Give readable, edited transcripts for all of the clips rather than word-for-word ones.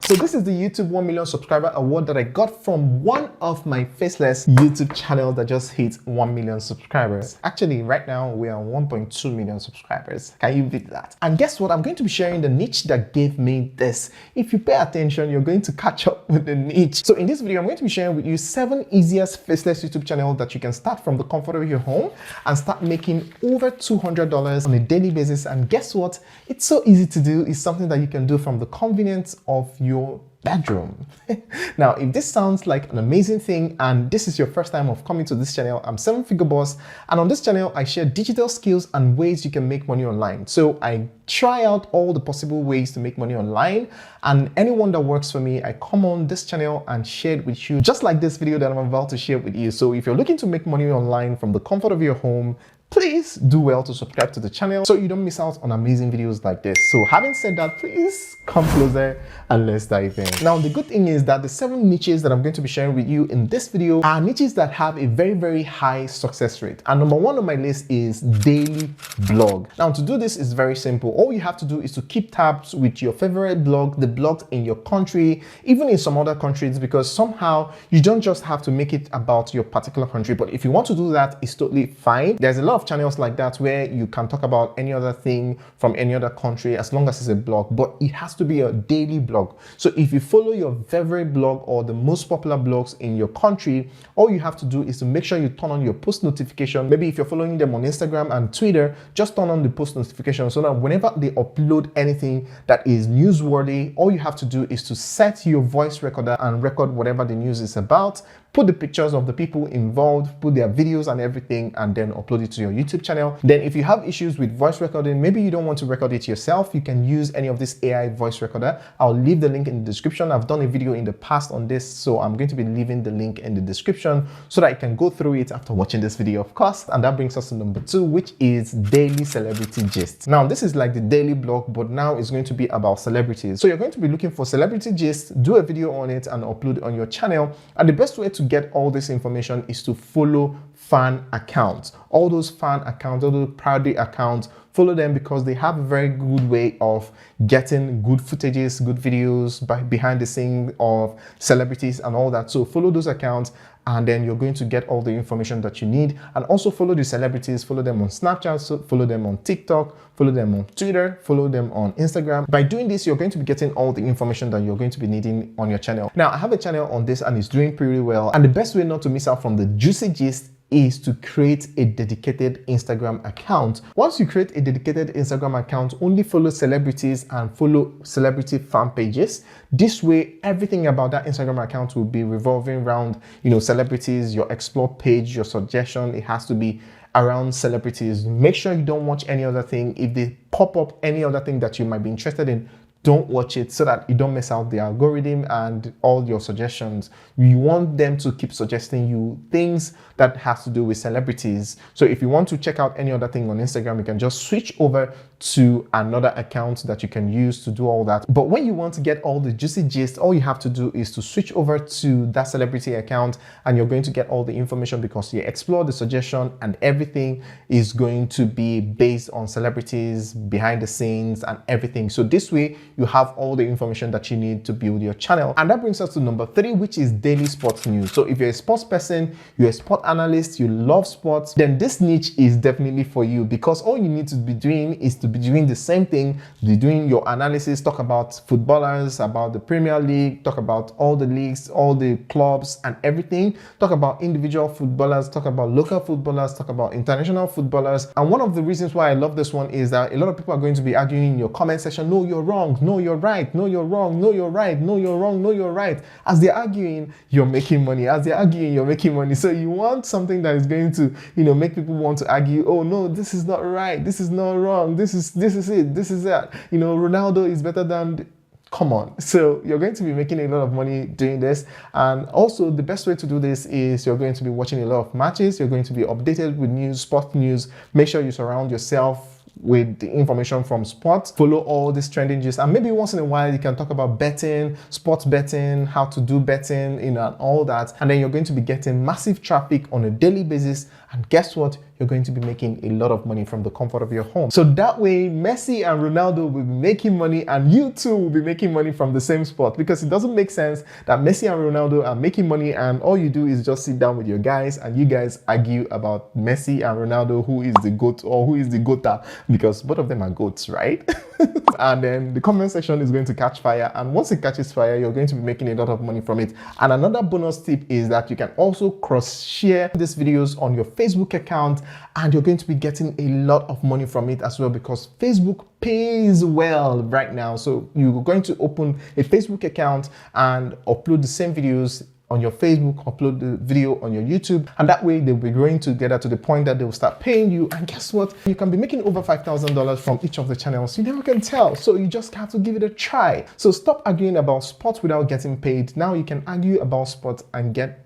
So this is the YouTube 1 million subscriber award that I got from one of my Faceless YouTube channel that just hit 1 million subscribers. Actually, right now we are on 1.2 million subscribers. Can you beat that? And guess what? I'm going to be sharing the niche that gave me this. If you pay attention, you're going to catch up with the niche. So in this video, I'm going to be sharing with you 7 easiest Faceless YouTube channels that you can start from the comfort of your home and start making over $200 on a daily basis. And guess what? It's so easy to do. It's something that you can do from the convenience of your bedroom. Now, if this sounds like an amazing thing and this is your first time of coming to this channel, I'm 7-Figure Boss, and on this channel I share digital skills and ways you can make money online. So I try out all the possible ways to make money online, and anyone that works for me, I come on this channel and share it with you, just like this video that I'm about to share with you. So if you're looking to make money online from the comfort of your home, please do well to subscribe to the channel so you don't miss out on amazing videos like this. So having said that, please come closer and let's dive in. Now, the good thing is that the 7 niches that I'm going to be sharing with you in this video are niches that have a very high success rate. And number 1 on my list is daily blog. Now, to do this is very simple. All you have to do is to keep tabs with your favorite blog, the blogs in your country, even in some other countries, because somehow you don't just have to make it about your particular country. But if you want to do that, it's totally fine. There's a lot of channels like that where you can talk about any other thing from any other country as long as it's a blog, but it has to be a daily blog. So if you follow your favorite blog or the most popular blogs in your country, all you have to do is to make sure you turn on your post notification. Maybe if you're following them on Instagram and Twitter, just turn on the post notification so that whenever they upload anything that is newsworthy, all you have to do is to set your voice recorder and record whatever the news is about, put the pictures of the people involved, put their videos and everything, and then upload it to your YouTube channel. Then if you have issues with voice recording, maybe you don't want to record it yourself, you can use any of this AI voice recorder. I'll leave the link in the description. I've done a video in the past on this, so I'm going to be leaving the link in the description so that you can go through it after watching this video, of course. And that brings us to number 2, which is daily celebrity gist. Now, this is like the daily blog, but now it's going to be about celebrities. So you're going to be looking for celebrity gist, do a video on it and upload it on your channel. And the best way to get all this information is to follow fan accounts. All those fan accounts, all those parody accounts, follow them because they have a very good way of getting good footages, good videos behind the scenes of celebrities and all that. So follow those accounts and then you're going to get all the information that you need. And also follow the celebrities, follow them on Snapchat, so follow them on TikTok, follow them on Twitter, follow them on Instagram. By doing this, you're going to be getting all the information that you're going to be needing on your channel. Now, I have a channel on this and it's doing pretty well. And the best way not to miss out from the juicy gist is to create a dedicated Instagram account. Once you create a dedicated Instagram account, only follow celebrities and follow celebrity fan pages. This way, everything about that Instagram account will be revolving around, celebrities, your explore page, your suggestion. It has to be around celebrities. Make sure you don't watch any other thing. If they pop up any other thing that you might be interested in, don't watch it so that you don't miss out the algorithm and all your suggestions. You want them to keep suggesting you things that has to do with celebrities. So if you want to check out any other thing on Instagram, you can just switch over to another account that you can use to do all that. But when you want to get all the juicy gist, all you have to do is to switch over to that celebrity account and you're going to get all the information because you explore the suggestion and everything is going to be based on celebrities, behind the scenes and everything. So this way you have all the information that you need to build your channel. And that brings us to number 3, which is daily sports news. So if you're a sports person, you're a sport analyst, you love sports, then this niche is definitely for you because all you need to be doing is to be doing the same thing, be doing your analysis, talk about footballers, about the Premier League, talk about all the leagues, all the clubs and everything, talk about individual footballers, talk about local footballers, talk about international footballers. And one of the reasons why I love this one is that a lot of people are going to be arguing in your comment section, no, you're wrong, no, you're right, no, you're wrong, no, you're right, no, you're wrong, no, you're right. As they're arguing, you're making money. As they're arguing, you're making money. So you want something that is going to, make people want to argue, oh no, this is not right, this is not wrong, this is it, this is that. Ronaldo is better than come on. So you're going to be making a lot of money doing this. And also the best way to do this is you're going to be watching a lot of matches. You're going to be updated with news, sport news. Make sure you surround yourself with the information from sports. Follow all these trending gist, and maybe once in a while you can talk about betting, sports betting, how to do betting, and all that. And then you're going to be getting massive traffic on a daily basis. And guess what? you're going to be making a lot of money from the comfort of your home. So that way, Messi and Ronaldo will be making money and you too will be making money from the same spot, because it doesn't make sense that Messi and Ronaldo are making money and all you do is just sit down with your guys and you guys argue about Messi and Ronaldo, who is the GOAT or who is the GOATA, because both of them are GOATs, right? And then the comment section is going to catch fire, and once it catches fire, you're going to be making a lot of money from it. And another bonus tip is that you can also cross-share these videos on your Facebook account, and you're going to be getting a lot of money from it as well, because Facebook pays well right now. So you're going to open a Facebook account and upload the same videos on your Facebook, upload the video on your YouTube, and that way they'll be growing together to the point that they'll start paying you. And guess what? You can be making over $5,000 from each of the channels. You never can tell. So you just have to give it a try. So stop arguing about sports without getting paid. Now you can argue about sports and get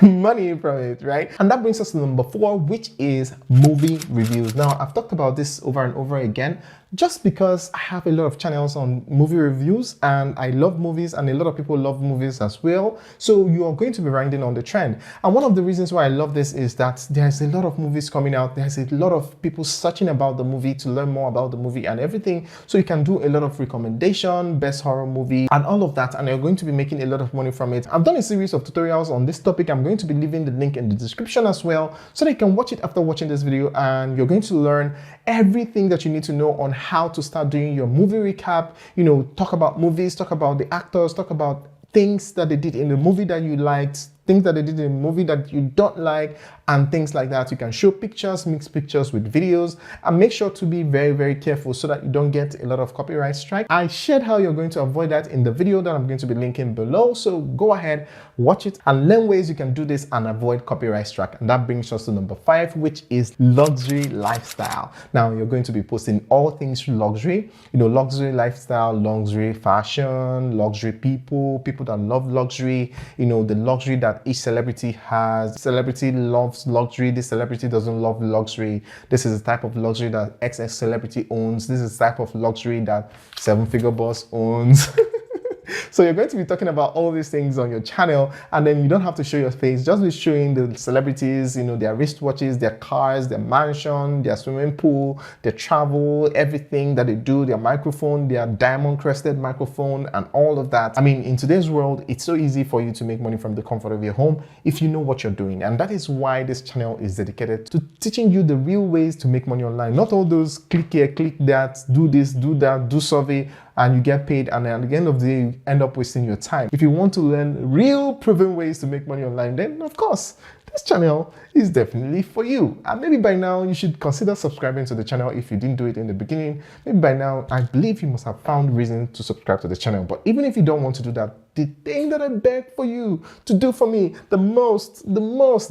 money from it, right? And that brings us to number 4, which is movie reviews. Now, I've talked about this over and over again, just because I have a lot of channels on movie reviews and I love movies and a lot of people love movies as well. So you are going to be riding on the trend. And one of the reasons why I love this is that there's a lot of movies coming out. There's a lot of people searching about the movie to learn more about the movie and everything. So you can do a lot of recommendation, best horror movie and all of that. And you're going to be making a lot of money from it. I've done a series of tutorials on this topic. I'm going to be leaving the link in the description as well, so that you can watch it after watching this video, and you're going to learn everything that you need to know on how to start doing your movie recap, talk about movies, talk about the actors, talk about things that they did in the movie that you liked, things that they did in the movie that you don't like, and things like that. You can show pictures, mix pictures with videos, and make sure to be very, very careful so that you don't get a lot of copyright strike. I shared how you're going to avoid that in the video that I'm going to be linking below. So go ahead, watch it, and learn ways you can do this and avoid copyright strike. And that brings us to number 5, which is luxury lifestyle. Now you're going to be posting all things luxury, luxury lifestyle, luxury fashion, luxury people that love luxury, the luxury that each celebrity has. Celebrity loves luxury, this celebrity doesn't love luxury. This is the type of luxury that XX celebrity owns. This is the type of luxury that 7-figure boss owns. So you're going to be talking about all these things on your channel, and then you don't have to show your face, just be showing the celebrities, their wristwatches, their cars, their mansion, their swimming pool, their travel, everything that they do, their microphone, their diamond crested microphone, and all of that. I mean, in today's world, it's so easy for you to make money from the comfort of your home if you know what you're doing. And that is why this channel is dedicated to teaching you the real ways to make money online. Not all those click here, click that, do this, do that, do survey, and you get paid, and then at the end of the day, you end up wasting your time. If you want to learn real proven ways to make money online, then of course, this channel is definitely for you. And maybe by now, you should consider subscribing to the channel if you didn't do it in the beginning. Maybe by now, I believe you must have found reason to subscribe to the channel. But even if you don't want to do that, the thing that I beg for you to do for me, the most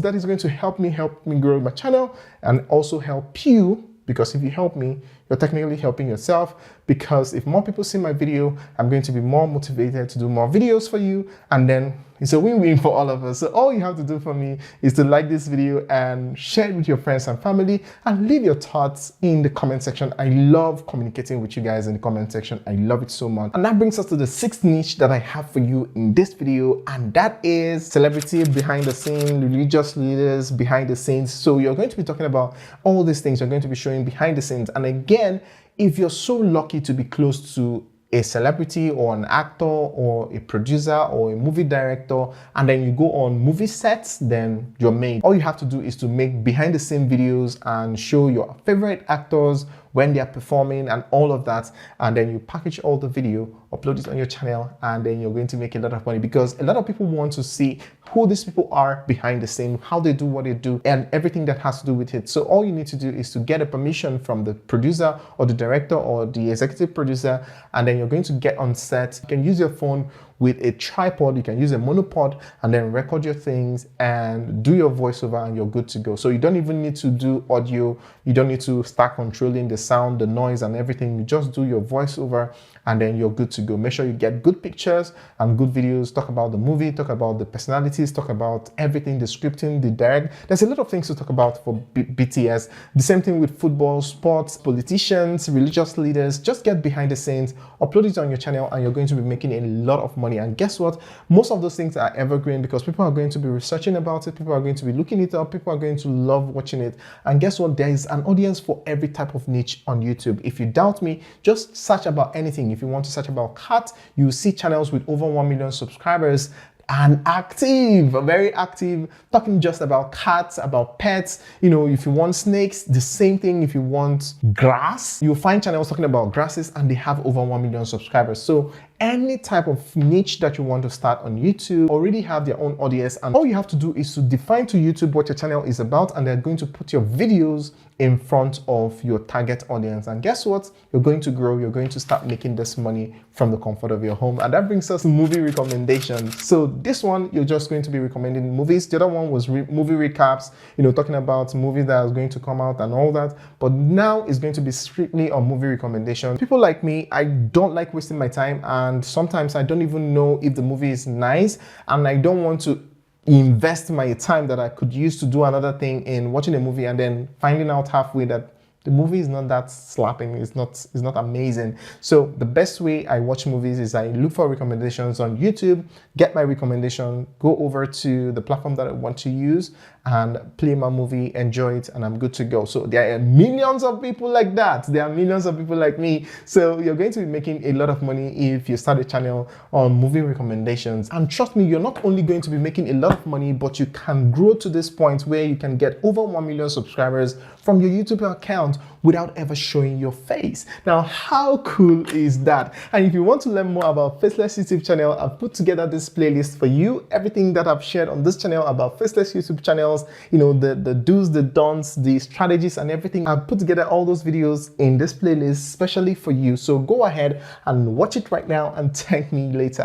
that is going to help me grow my channel and also help you, because if you help me, you're technically helping yourself, because if more people see my video, I'm going to be more motivated to do more videos for you, and then it's a win-win for all of us. So all you have to do for me is to like this video and share it with your friends and family, and leave your thoughts in the comment section. I love communicating with you guys in the comment section. I love it so much. And that brings us to the 6th niche that I have for you in this video, and that is celebrity behind the scene, religious leaders behind the scenes. So you're going to be talking about all these things. You're going to be showing behind the scenes. And again, if you're so lucky to be close to a celebrity or an actor or a producer or a movie director, and then you go on movie sets, then you're made. All you have to do is to make behind the scene videos and show your favorite actors when they are performing and all of that, and then you package all the video, upload it on your channel, and then you're going to make a lot of money, because a lot of people want to see who these people are behind the scene, how they do what they do, and everything that has to do with it. So all you need to do is to get a permission from the producer or the director or the executive producer, and then you're going to get on set. You can use your phone with a tripod, you can use a monopod, and then record your things and do your voiceover, and you're good to go. So you don't even need to do audio, you don't need to start controlling the sound, the noise, and everything. You just do your voiceover, and then you're good to go. Make sure you get good pictures and good videos, talk about the movie, talk about the personalities, talk about everything, the scripting, the direct. There's a lot of things to talk about for BTS. The same thing with football, sports, politicians, religious leaders. Just get behind the scenes, upload it on your channel, and you're going to be making a lot of money. And guess what? Most of those things are evergreen because people are going to be researching about it, people are going to be looking it up, people are going to love watching it. And guess what? There is an audience for every type of niche on YouTube. If you doubt me, just search about anything. If you want to search about cats, you will see channels with over 1 million subscribers and active, very active, talking just about cats, about pets. You know, if you want snakes, the same thing. If you want grass, you'll find channels talking about grasses and they have over 1 million subscribers. So any type of niche that you want to start on YouTube already have their own audience, and all you have to do is to define to YouTube what your channel is about, and they're going to put your videos in front of your target audience. And guess what? You're going to grow. You're going to start making this money from the comfort of your home. And that brings us to movie recommendations. So this one, you're just going to be recommending movies. The other one was movie recaps, you know, talking about movies that are going to come out and all that. But now it's going to be strictly on movie recommendations. People like me, I don't like wasting my time, and sometimes I don't even know if the movie is nice, and I don't want to invest my time that I could use to do another thing in watching a movie and then finding out halfway that the movie is not that slapping, it's not amazing. So the best way I watch movies is I look for recommendations on YouTube, get my recommendation, go over to the platform that I want to use and play my movie, enjoy it, and I'm good to go. So there are millions of people like that. There are millions of people like me. So you're going to be making a lot of money if you start a channel on movie recommendations. And trust me, you're not only going to be making a lot of money, but you can grow to this point where you can get over 1 million subscribers from your YouTube account without ever showing your face. Now, how cool is that? And if you want to learn more about Faceless YouTube channel, I've put together this playlist for you. Everything that I've shared on this channel about Faceless YouTube channels, you know, the do's, the don'ts, the strategies and everything. I've put together all those videos in this playlist specially for you. So go ahead and watch it right now and thank me later.